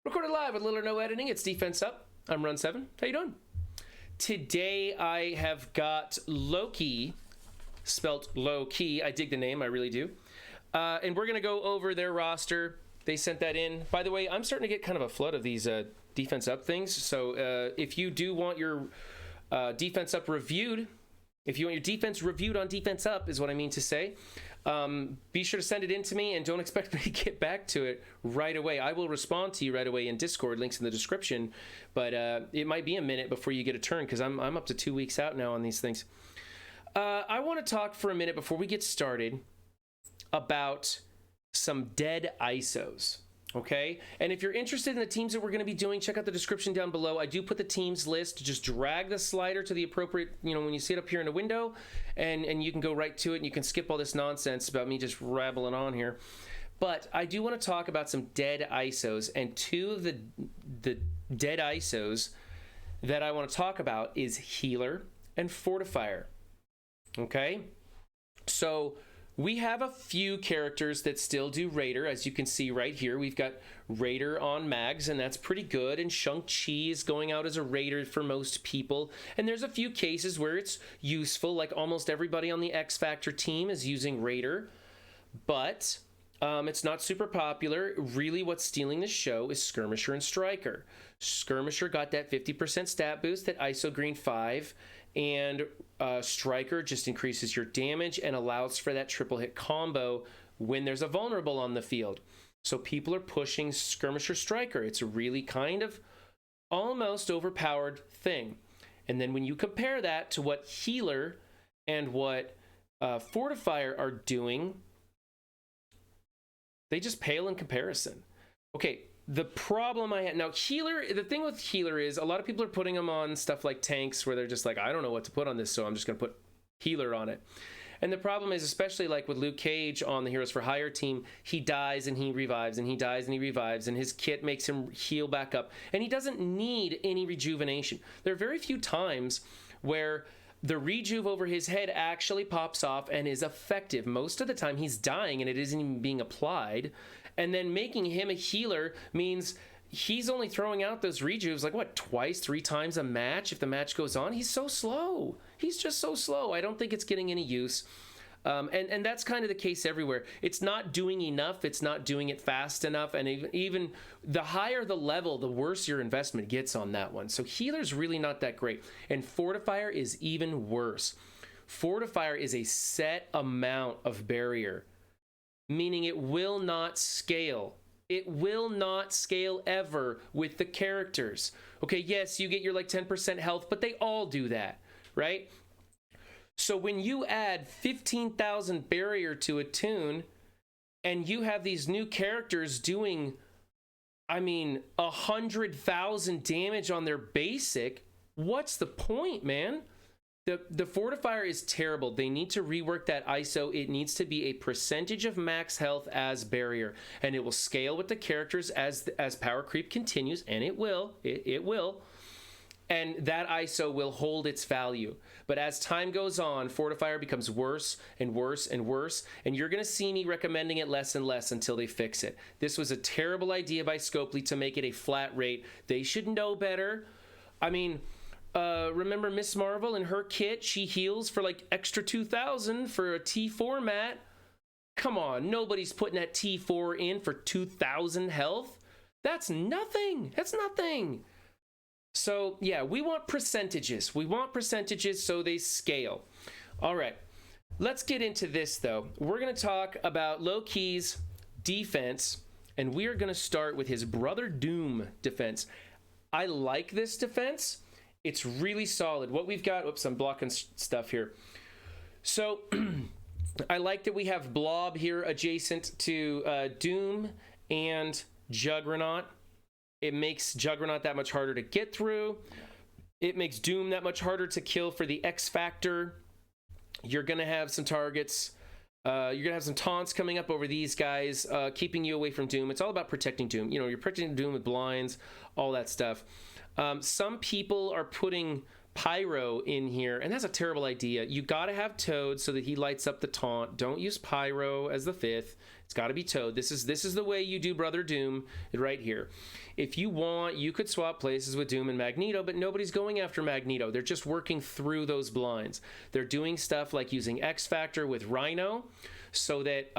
Recorded live with little or no editing. It's Defense Up. I'm Run 7. How you doing? Today I have got Loki, spelt low key. I dig the name, I really do. And we're going to go over their roster. They sent that in. By the way, I'm starting to get kind of a flood of these Defense Up things. So if you do want your Defense Up reviewed, if you want your defense reviewed on Defense Up is what I mean to say, be sure to send it in to me and don't expect me to get back to it right away. I will respond to you right away in Discord, links in the description, but it might be a minute before you get a turn because I'm up to 2 weeks out now on these things. I want to talk for a minute before we get started about some dead ISOs. Okay, and if you're interested in the teams that we're going to be doing, check out the description down below. I do put the teams list. Just drag the slider to the appropriate, when you see it up here in the window, and you can go right to it, and you can skip all this nonsense about me just rabbling on here. But I do want to talk about some dead ISOs, and two of the dead ISOs that I want to talk about is Healer and Fortifier. Okay, so we have a few characters that still do Raider, as you can see right here. We've got Raider on mags, and that's pretty good. And Shang-Chi is going out as a Raider for most people. And there's a few cases where it's useful, like almost everybody on the X Factor team is using Raider. But it's not super popular. Really what's stealing the show is Skirmisher and Striker. Skirmisher got that 50% stat boost at ISO Green 5. And Striker just increases your damage and allows for that triple hit combo when there's a vulnerable on the field. So people are pushing Skirmisher Striker. It's a really kind of almost overpowered thing. And then when you compare that to what Healer and what Fortifier are doing, they just pale in comparison. Okay. The problem I had now, Healer, the thing with Healer is a lot of people are putting them on stuff like tanks where they're just like, I don't know what to put on this, so I'm just going to put Healer on it. And the problem is, especially like with Luke Cage on the Heroes for Hire team, he dies and he revives and he dies and he revives and his kit makes him heal back up. And he doesn't need any rejuvenation. There are very few times where the rejuve over his head actually pops off and is effective. Most of the time he's dying and it isn't even being applied. And then making him a healer means he's only throwing out those rejuves like what, twice, 3 times a match if the match goes on. He's so slow. He's just so slow. I don't think it's getting any use. And that's kind of the case everywhere. It's not doing enough. It's not doing it fast enough. And even the higher the level, the worse your investment gets on that one. So Healer's really not that great. And Fortifier is even worse. Fortifier is a set amount of barrier, meaning it will not scale. It will not scale ever with the characters. Okay, yes, you get your like 10% health, but they all do that, right? So when you add 15,000 barrier to a tune and you have these new characters doing, 100,000 damage on their basic, what's the point, man? The Fortifier is terrible. They need to rework that ISO. It needs to be a percentage of max health as barrier, and it will scale with the characters as power creep continues, and it will. It will. And that ISO will hold its value. But as time goes on, Fortifier becomes worse and worse and worse, and you're going to see me recommending it less and less until they fix it. This was a terrible idea by Scopely to make it a flat rate. They should know better. Remember Miss Marvel and her kit? She heals for like extra 2,000 for a T4 mat. Come on, nobody's putting that T4 in for 2,000 health. That's nothing. That's nothing. So yeah, we want percentages. We want percentages so they scale. All right, let's get into this though. We're going to talk about Loki's defense, and we are going to start with his brother Doom defense. I like this defense. It's really solid. What we've got, oops, I'm blocking stuff here. So I like that we have Blob here adjacent to Doom and Juggernaut. It makes Juggernaut that much harder to get through. It makes Doom that much harder to kill for the X Factor. You're going to have some targets. You're going to have some taunts coming up over these guys, keeping you away from Doom. It's all about protecting Doom. You're protecting Doom with blinds, all that stuff. Some people are putting Pyro in here, and that's a terrible idea. You got to have Toad so that he lights up the taunt. Don't use Pyro as the 5th. It's got to be Toad. This is the way you do Brother Doom right here. If you want, you could swap places with Doom and Magneto, but nobody's going after Magneto. They're just working through those blinds. They're doing stuff like using X Factor with Rhino, so that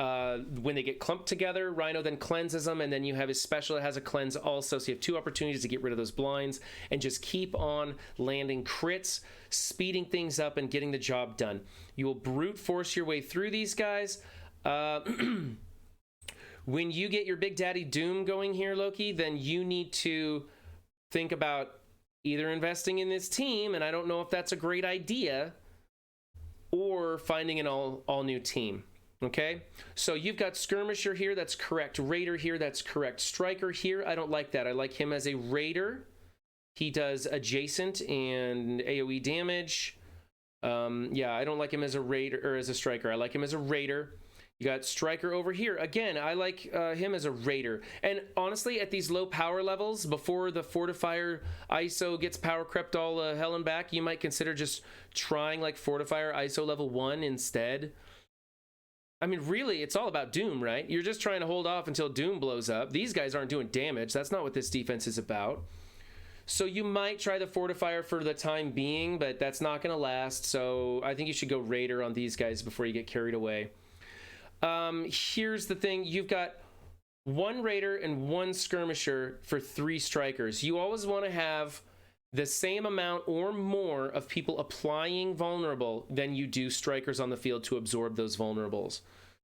when they get clumped together, Rhino then cleanses them, and then you have his special that has a cleanse also, so you have 2 opportunities to get rid of those blinds and just keep on landing crits, speeding things up, and getting the job done. You will brute force your way through these guys. When you get your Big Daddy Doom going here, Loki, then you need to think about either investing in this team, and I don't know if that's a great idea, or finding an all new team. Okay, so you've got Skirmisher here, that's correct. Raider here, that's correct. Striker here, I don't like that. I like him as a Raider. He does adjacent and AoE damage. Yeah, I don't like him as a Raider or as a Striker. I like him as a Raider. You got Striker over here. Again, I like him as a Raider. And honestly, at these low power levels, before the Fortifier ISO gets power crept all hell and back, you might consider just trying like Fortifier ISO level 1 instead. I mean, really, it's all about Doom, right? You're just trying to hold off until Doom blows up. These guys aren't doing damage. That's not what this defense is about. So you might try the Fortifier for the time being, but that's not going to last. So I think you should go Raider on these guys before you get carried away. Here's the thing. You've got 1 Raider and 1 Skirmisher for 3 Strikers. You always want to have the same amount or more of people applying vulnerable than you do Strikers on the field to absorb those vulnerables.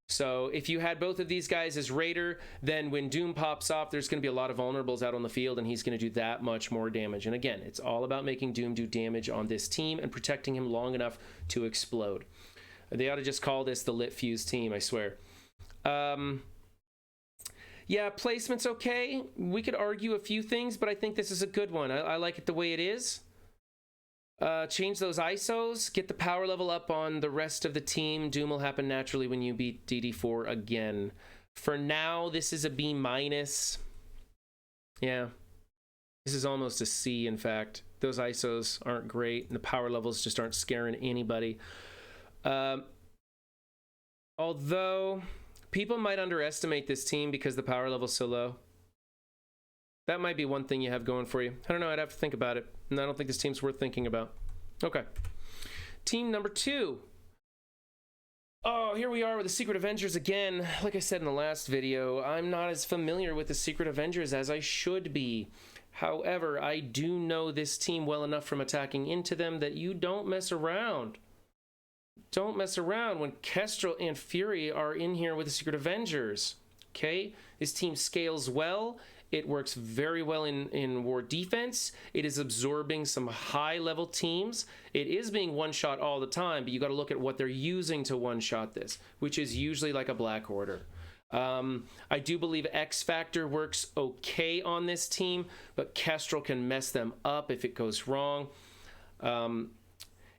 So if you had both of these guys as Raider, then when Doom pops off, there's going to be a lot of vulnerables out on the field, and he's going to do that much more damage. And again, it's all about making Doom do damage on this team and protecting him long enough to explode. They ought to just call this the Lit Fuse team, I swear. Yeah, placement's okay. We could argue a few things, but I think this is a good one. I like it the way it is. Change those ISOs, get the power level up on the rest of the team. Doom will happen naturally when you beat DD4 again. For now, this is a B-. Yeah. This is almost a C, in fact. Those ISOs aren't great, and the power levels just aren't scaring anybody. Although people might underestimate this team because the power level's so low. That might be one thing you have going for you. I don't know, I'd have to think about it. And I don't think this team's worth thinking about. Okay. Team number 2. Oh, here we are with the Secret Avengers again. Like I said in the last video, I'm not as familiar with the Secret Avengers as I should be. However, I do know this team well enough from attacking into them that you don't mess around. Don't mess around when Kestrel and Fury are in here with the Secret Avengers. Okay? This team scales well. It works very well in war defense. It is absorbing some high-level teams. It is being one-shot all the time, but you got to look at what they're using to one-shot this, which is usually like a Black Order. I do believe X Factor works okay on this team, but Kestrel can mess them up if it goes wrong.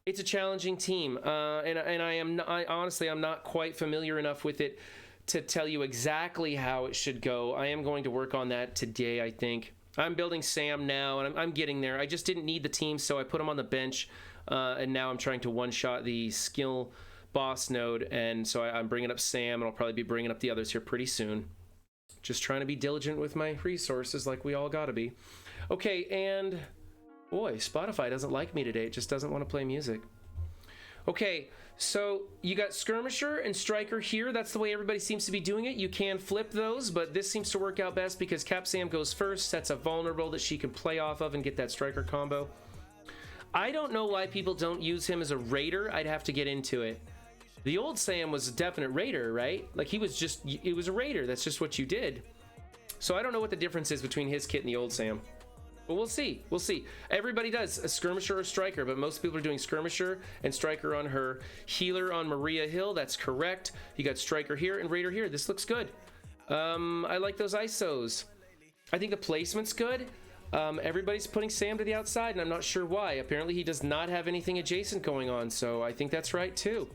It's a challenging team, and I honestly, I'm not quite familiar enough with it to tell you exactly how it should go. I am going to work on that today, I think. I'm building Sam now, and I'm getting there. I just didn't need the team, so I put him on the bench, and now I'm trying to one-shot the skill boss node, and so I'm bringing up Sam, and I'll probably be bringing up the others here pretty soon. Just trying to be diligent with my resources like we all gotta be. Okay, and boy, Spotify doesn't like me today. It just doesn't want to play music. Okay, so you got Skirmisher and Striker here. That's the way everybody seems to be doing it. You can flip those, but this seems to work out best because Cap Sam goes first, sets a vulnerable that she can play off of and get that Striker combo. I don't know why people don't use him as a Raider. I'd have to get into it. The old Sam was a definite Raider, right? Like he was just, it was a Raider. That's just what you did. So I don't know what the difference is between his kit and the old Sam. But we'll see. We'll see. Everybody does a Skirmisher or Striker, but most people are doing Skirmisher and Striker on her. Healer on Maria Hill. That's correct. You got Striker here and Raider here. This looks good. I like those ISOs. I think the placement's good. Everybody's putting Sam to the outside, and I'm not sure why. Apparently, he does not have anything adjacent going on, so I think that's right, too.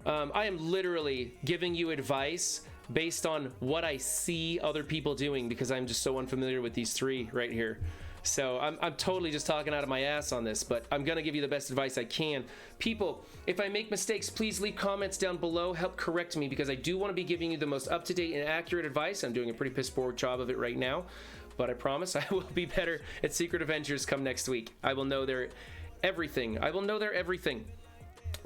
I am literally giving you advice based on what I see other people doing because I'm just so unfamiliar with these three right here. So I'm totally just talking out of my ass on this, but I'm going to give you the best advice I can. People, if I make mistakes, please leave comments down below. Help correct me, because I do want to be giving you the most up-to-date and accurate advice. I'm doing a pretty piss-poor job of it right now, but I promise I will be better at Secret Avengers come next week. I will know their everything. I will know their everything.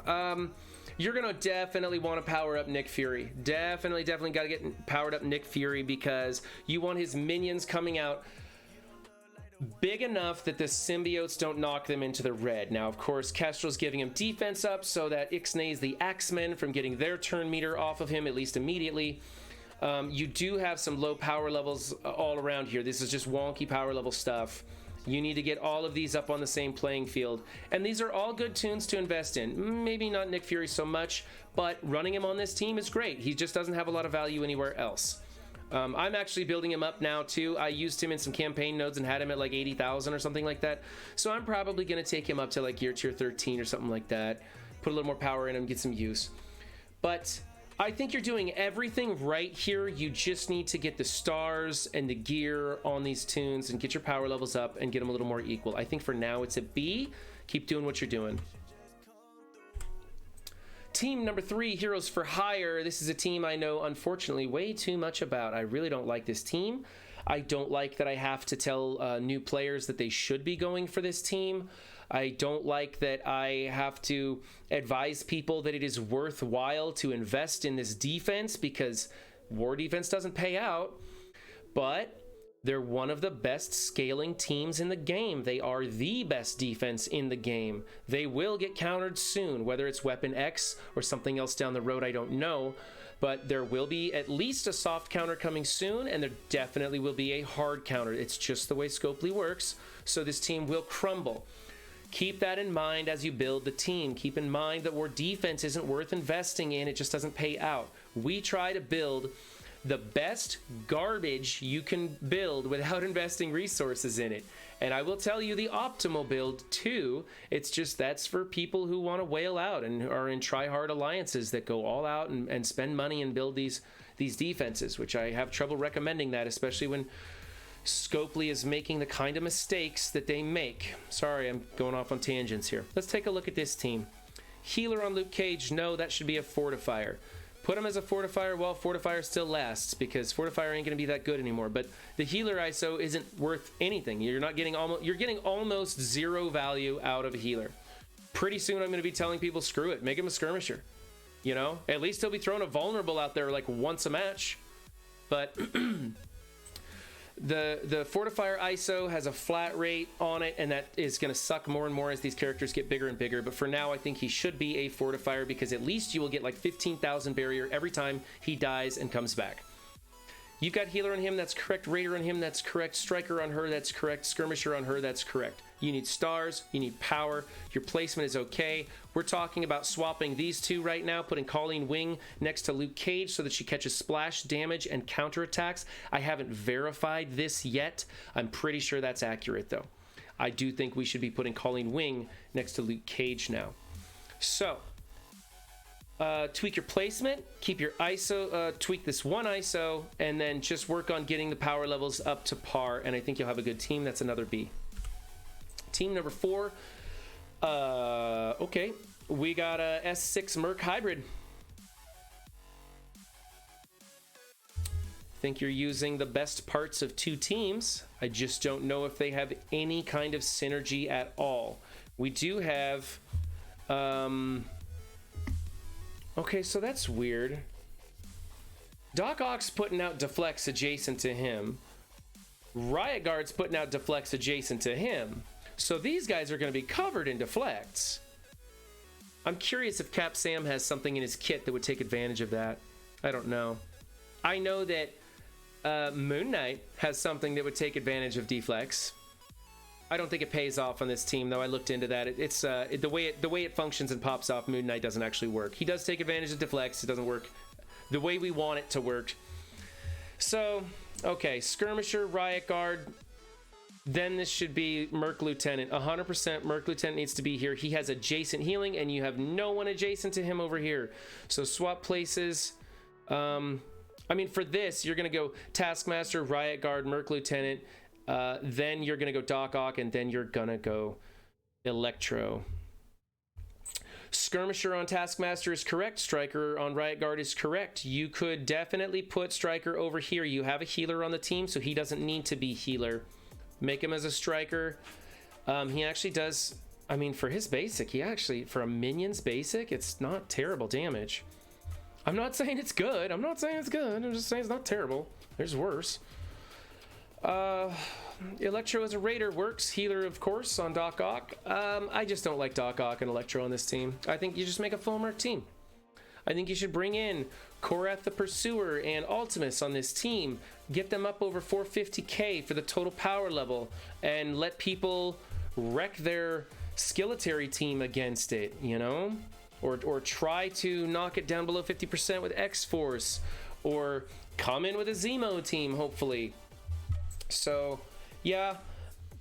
You're gonna definitely want to power up Nick Fury. Definitely got to get powered up Nick Fury, because you want his minions coming out big enough that the symbiotes don't knock them into the red. Now, of course, Kestrel's giving him defense up so that ixnays the Axemen from getting their turn meter off of him, at least immediately. You do have some low power levels all around here. This is just wonky power level stuff. You need to get all of these up on the same playing field. And these are all good tunes to invest in. Maybe not Nick Fury so much, but running him on this team is great. He just doesn't have a lot of value anywhere else. I'm actually building him up now too. I used him in some campaign nodes and had him at like 80,000 or something like that. So I'm probably going to take him up to like tier 13 or something like that. Put a little more power in him, get some use. But I think you're doing everything right here. You just need to get the stars and the gear on these tunes and get your power levels up and get them a little more equal. I think for now it's a B. Keep doing what you're doing. Team number 3, Heroes for Hire. This is a team I know, unfortunately, way too much about. I really don't like this team. I don't like that I have to tell new players that they should be going for this team. I don't like that I have to advise people that it is worthwhile to invest in this defense, because war defense doesn't pay out. But they're one of the best scaling teams in the game. They are the best defense in the game. They will get countered soon, whether it's Weapon X or something else down the road, I don't know. But there will be at least a soft counter coming soon, and there definitely will be a hard counter. It's just the way Scopely works, so this team will crumble. Keep that in mind as you build the team. Keep in mind that war defense isn't worth investing in. It just doesn't pay out. We try to build the best garbage you can build without investing resources in it. And I will tell you the optimal build too. It's just that's for people who want to whale out and are in try-hard alliances that go all out and spend money and build these defenses, which I have trouble recommending that, especially when Scopely is making the kind of mistakes that they make. Sorry, I'm going off on tangents here. Let's take a look at this team. Healer on Luke Cage, no, that should be a fortifier. Put him as a fortifier, well, fortifier still lasts, because fortifier ain't going to be that good anymore. But the healer ISO isn't worth anything. You're getting almost zero value out of a healer. Pretty soon I'm going to be telling people, screw it, make him a skirmisher. You know, at least he'll be throwing a vulnerable out there like once a match. But The fortifier ISO has a flat rate on it, and that is going to suck more and more as these characters get bigger and bigger. But for now, I think he should be a fortifier, because at least you will get like 15,000 barrier every time he dies and comes back. You've got healer on him, that's correct. Raider on him, that's correct. Striker on her, that's correct. Skirmisher on her, that's correct. You need stars, you need power. Your placement is okay. We're talking about swapping these two right now, putting Colleen Wing next to Luke Cage so that she catches splash damage and counterattacks. I haven't verified this yet. I'm pretty sure that's accurate though. I do think we should be putting Colleen Wing next to Luke Cage now. So, tweak your placement, keep your ISO, tweak this one ISO, and then just work on getting the power levels up to par, and I think you'll have a good team. That's another B. Team number 4, okay, we got a S6 Merc Hybrid. Think you're using the best parts of two teams. I just don't know if they have any kind of synergy at all. We do have, okay, so that's weird. Doc Ock's putting out Deflects adjacent to him. Riot Guard's putting out Deflects adjacent to him. So these guys are going to be covered in deflects. I'm curious if Cap Sam has something in his kit that would take advantage of that. I don't know. I know that Moon Knight has something that would take advantage of deflects. I don't think it pays off on this team, though. I looked into that. It's the way it functions and pops off. Moon Knight doesn't actually work. He does take advantage of deflects. It doesn't work the way we want it to work. So, okay, Skirmisher, Riot Guard. Then this should be Merc Lieutenant. 100% Merc Lieutenant needs to be here. He has adjacent healing, and you have no one adjacent to him over here. So swap places. I mean, for this, you're going to go Taskmaster, Riot Guard, Merc Lieutenant, Then you're gonna go Doc Ock, and then you're gonna go Electro. Skirmisher on Taskmaster is correct. Striker on Riot Guard is correct. You could definitely put Striker over here. You have a healer on the team, so he doesn't need to be healer. Make him as a Striker. He actually does, I mean, for his basic, for a minion's basic, it's not terrible damage. I'm not saying it's good. I'm just saying it's not terrible. There's worse. Electro as a raider works. Healer, of course, on Doc Ock. I just don't like Doc Ock and Electro on this team. I think you just make a full Merc team. I think you should bring in Korath the Pursuer and Ultimus on this team. Get them up over 450k for the total power level, and let people wreck their skilletary team against it, you know? Or try to knock it down below 50% with X-Force, or come in with a Zemo team, hopefully. So, yeah,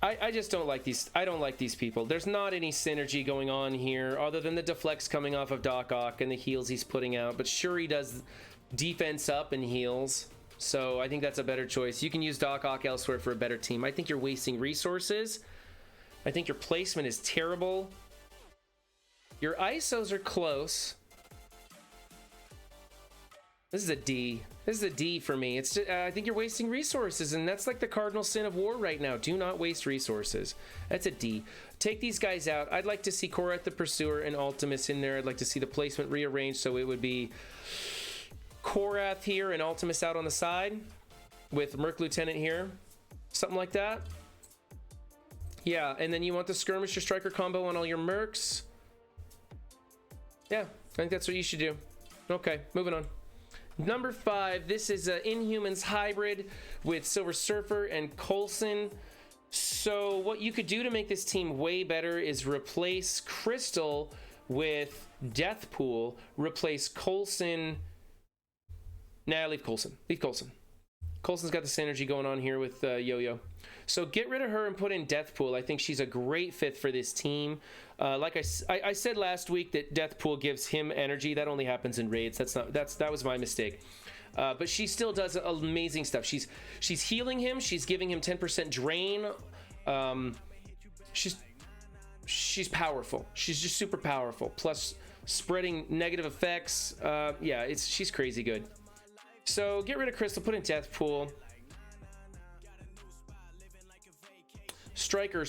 I just don't like these. I don't like these people. There's not any synergy going on here other than the deflects coming off of Doc Ock and the heals he's putting out. But sure, he does defense up and heals. So I think that's a better choice. You can use Doc Ock elsewhere for a better team. I think you're wasting resources. I think your placement is terrible. Your ISOs are close. This is a D. This is a D for me. It's just, I think you're wasting resources, and that's like the cardinal sin of war right now. Do not waste resources. That's a D. Take these guys out. I'd like to see Korath the Pursuer and Ultimus in there. I'd like to see the placement rearranged so it would be Korath here and Ultimus out on the side with Merc Lieutenant here. Something like that. Yeah, and then you want the Skirmisher Striker combo on all your Mercs. Yeah, I think that's what you should do. Okay, moving on. Number 5, this is Inhumans Hybrid with Silver Surfer and Coulson. So what you could do to make this team way better is replace Crystal with Deathpool, replace Coulson. Nah, leave Coulson. Leave Coulson. Coulson's got the synergy going on here with Yo-Yo. So get rid of her and put in Deathpool. I think she's a great fit for this team. Like I said last week that Deathpool gives him energy. That only happens in raids. That was my mistake. But she still does amazing stuff. She's healing him. She's giving him 10% drain. She's powerful. She's just super powerful. Plus spreading negative effects. Yeah, she's crazy good. So get rid of Crystal. Put in Deathpool. Striker,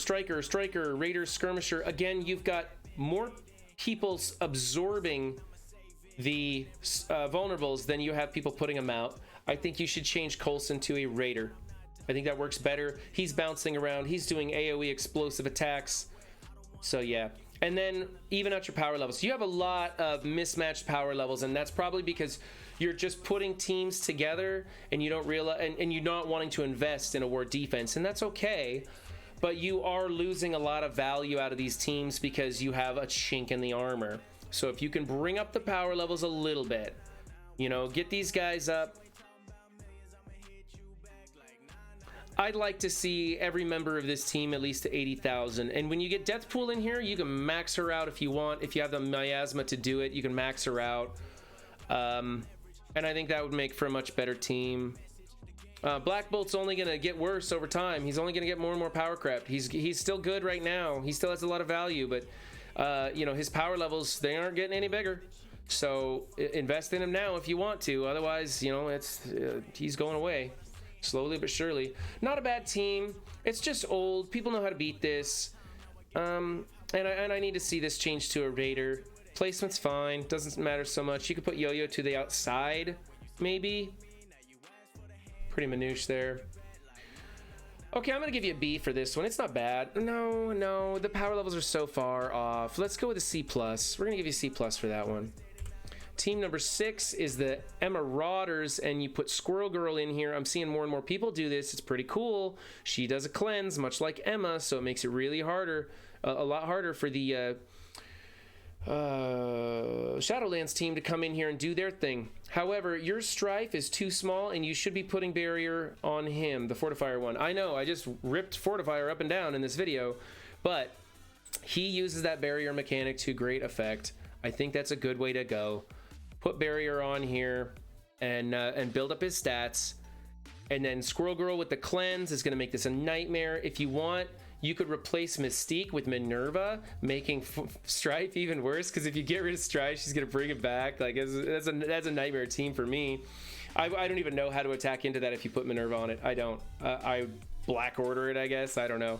Raider, Skirmisher. Again, you've got more people absorbing the vulnerables than you have people putting them out. I think you should change Coulson to a Raider. I think that works better. He's bouncing around. He's doing AoE explosive attacks. So yeah. And then even out your power levels. You have a lot of mismatched power levels, and that's probably because you're just putting teams together and you don't realize, and you're not wanting to invest in a war defense, and that's okay. But you are losing a lot of value out of these teams because you have a chink in the armor. So if you can bring up the power levels a little bit, you know, get these guys up. I'd like to see every member of this team at least to 80,000. And when you get Deathpool in here, you can max her out if you want. If you have the miasma to do it, you can max her out. And I think that would make for a much better team. Black Bolt's only gonna get worse over time. He's only gonna get more and more power crept. He's still good right now. He still has a lot of value, but you know, his power levels, they aren't getting any bigger. So invest in him now if you want to. Otherwise, you know, he's going away slowly but surely. Not a bad team. It's just old. People know how to beat this. And I need to see this change to a Raider. Placement's fine. Doesn't matter so much. You could put Yo-Yo to the outside, maybe. Pretty minutiae there. Okay, I'm gonna give you a B for this one. It's not bad. No, the power levels are so far off. Let's go with a C+. We're gonna give you a C+ for that one. Team number 6 is the Emmarauders, and you put Squirrel Girl in here. I'm seeing more and more people do this. It's pretty cool. She does a cleanse, much like Emma, so it makes it really harder, a lot harder for the Shadowlands team to come in here and do their thing. However, your Strife is too small, and you should be putting barrier on him, the Fortifier one. I know, I just ripped Fortifier up and down in this video, but he uses that barrier mechanic to great effect. I think that's a good way to go. Put barrier on here and build up his stats. And then Squirrel Girl with the cleanse is going to make this a nightmare. If you want, you could replace Mystique with Minerva, making Strife even worse. Because if you get rid of Strife, she's going to bring it back. Like that's a nightmare team for me. I don't even know how to attack into that if you put Minerva on it. I don't. I black order it, I guess. I don't know.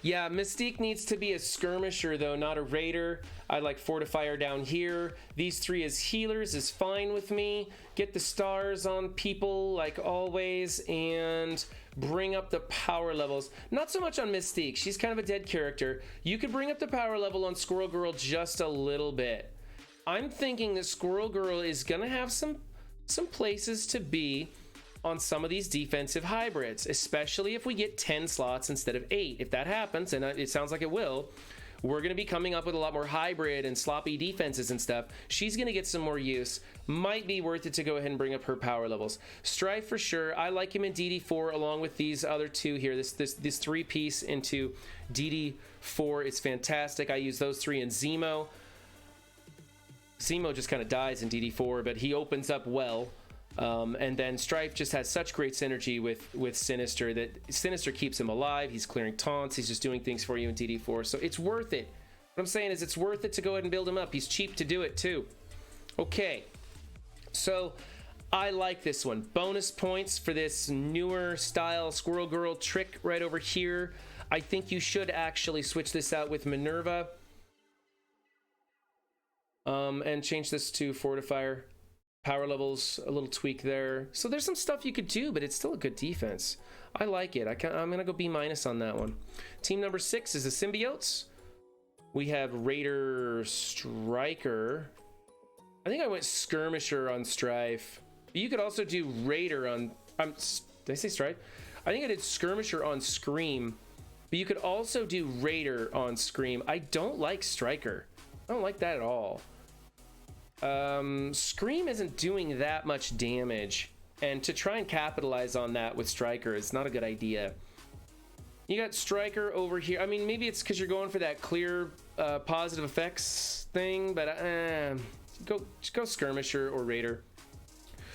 Yeah, Mystique needs to be a skirmisher though, not a raider. I like Fortifier down here. These three as healers is fine with me. Get the stars on people like always and bring up the power levels. Not so much on Mystique. She's kind of a dead character. You could bring up the power level on Squirrel Girl just a little bit. I'm thinking that Squirrel Girl is gonna have some places to be on some of these defensive hybrids, especially if we get 10 slots instead of 8. If that happens, and it sounds like it will, we're going to be coming up with a lot more hybrid and sloppy defenses and stuff. She's going to get some more use. Might be worth it to go ahead and bring up her power levels. Strife for sure. I like him in DD4 along with these other two here. This 3-piece into DD4 is fantastic. I use those 3 in Zemo. Zemo just kind of dies in DD4, but he opens up well. And then Strife just has such great synergy with Sinister that Sinister keeps him alive. He's clearing taunts. He's just doing things for you in DD4. So it's worth it. What I'm saying is it's worth it to go ahead and build him up. He's cheap to do it too. Okay. So I like this one. Bonus points for this newer style Squirrel Girl trick right over here. I think you should actually switch this out with Minerva. And change this to Fortifier. Power levels, a little tweak there. So there's some stuff you could do, but it's still a good defense. I like it. I'm going to go B- on that one. Team number 6 is the Symbiotes. We have Raider Striker. I think I went Skirmisher on Strife. You could also do Raider on... did I say Strife? I think I did Skirmisher on Scream. But you could also do Raider on Scream. I don't like Striker. I don't like that at all. Scream isn't doing that much damage, and to try and capitalize on that with Striker is not a good idea. You got Striker over here. I mean, maybe it's because you're going for that clear positive effects thing, but go Skirmisher or Raider.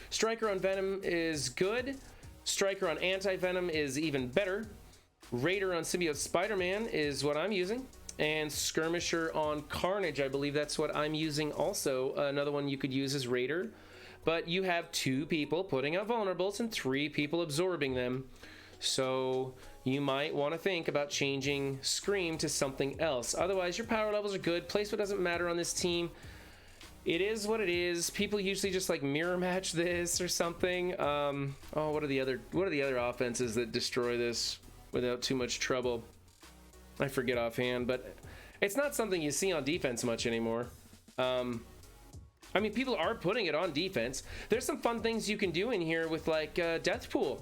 Striker on Venom is good. Striker on Anti-Venom is even better. Raider on Symbiote Spider-Man is what I'm using. And Skirmisher on Carnage, I believe that's what I'm using also. Another one you could use is Raider. But you have 2 people putting out vulnerables and 3 people absorbing them. So you might want to think about changing Scream to something else. Otherwise, your power levels are good. Placement doesn't matter on this team. It is what it is. People usually just like mirror match this or something. What are the other offenses that destroy this without too much trouble? I forget offhand, but it's not something you see on defense much anymore. I mean, people are putting it on defense. There's some fun things you can do in here with like Deathpool.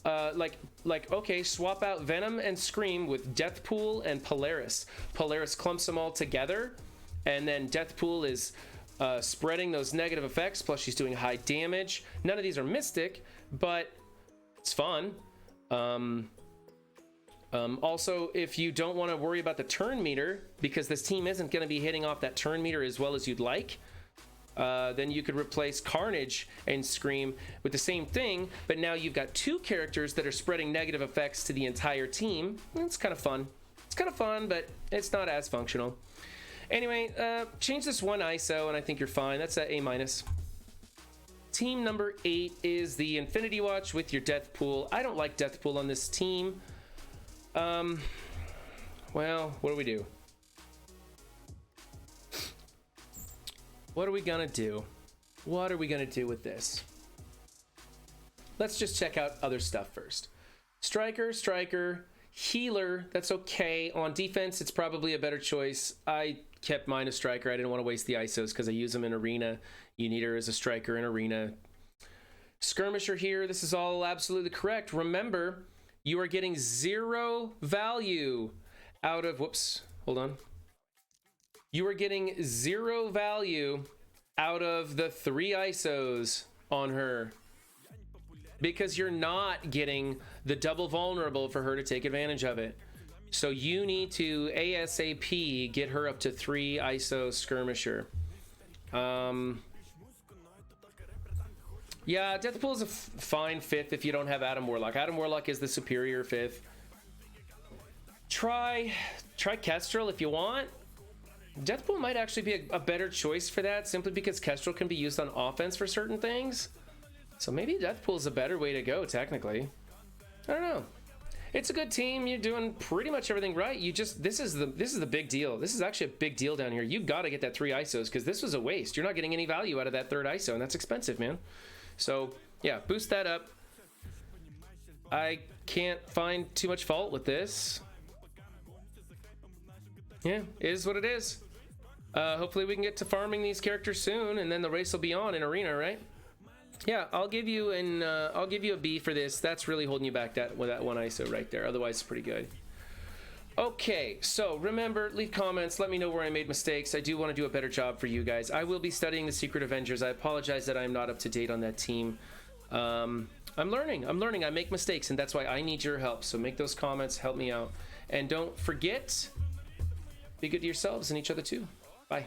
Okay, swap out Venom and Scream with Deathpool and Polaris. Polaris clumps them all together, and then Deathpool is spreading those negative effects, plus she's doing high damage. None of these are Mystic, but it's fun. Also, if you don't want to worry about the turn meter, because this team isn't going to be hitting off that turn meter as well as you'd like, then you could replace Carnage and Scream with the same thing, but now you've got 2 characters that are spreading negative effects to the entire team. It's kind of fun. It's kind of fun, but it's not as functional. Anyway, change this 1 ISO, and I think you're fine. That's a A-. Team number 8 is the Infinity Watch with your Deathpool. I don't like Deathpool on this team. Well, what do we do? What are we gonna do? What are we gonna do with this? Let's just check out other stuff first. Striker, healer, that's okay. On defense, it's probably a better choice. I kept mine a Striker. I didn't want to waste the ISOs because I use them in Arena. You need her as a Striker in Arena. Skirmisher here, this is all absolutely correct. Remember, you are getting 0 value out of, You are getting 0 value out of the 3 ISOs on her because you're not getting the double vulnerable for her to take advantage of it. So you need to ASAP get her up to 3 ISO Skirmisher. Yeah, Deathpool is a fine 5th if you don't have Adam Warlock. Adam Warlock is the superior 5th. Try Kestrel if you want. Deathpool might actually be a better choice for that, simply because Kestrel can be used on offense for certain things. So maybe Deathpool is a better way to go, technically. I don't know. It's a good team. You're doing pretty much everything right. This is the big deal. This is actually a big deal down here. You got to get that 3 ISOs, because this was a waste. You're not getting any value out of that 3rd ISO, and that's expensive, man. So yeah, boost that up. I can't find too much fault with this. Yeah, it is what it is. Hopefully we can get to farming these characters soon, and then the race will be on in arena, right? Yeah, I'll give you a B for this. That's really holding you back with that 1 ISO right there. Otherwise, it's pretty good. Okay, so remember, leave comments. Let me know where I made mistakes. I do want to do a better job for you guys. I will be studying the Secret Avengers. I apologize that I'm not up to date on that team. I'm learning. I make mistakes, and that's why I need your help. So make those comments. Help me out. And don't forget, be good to yourselves and each other too. Bye.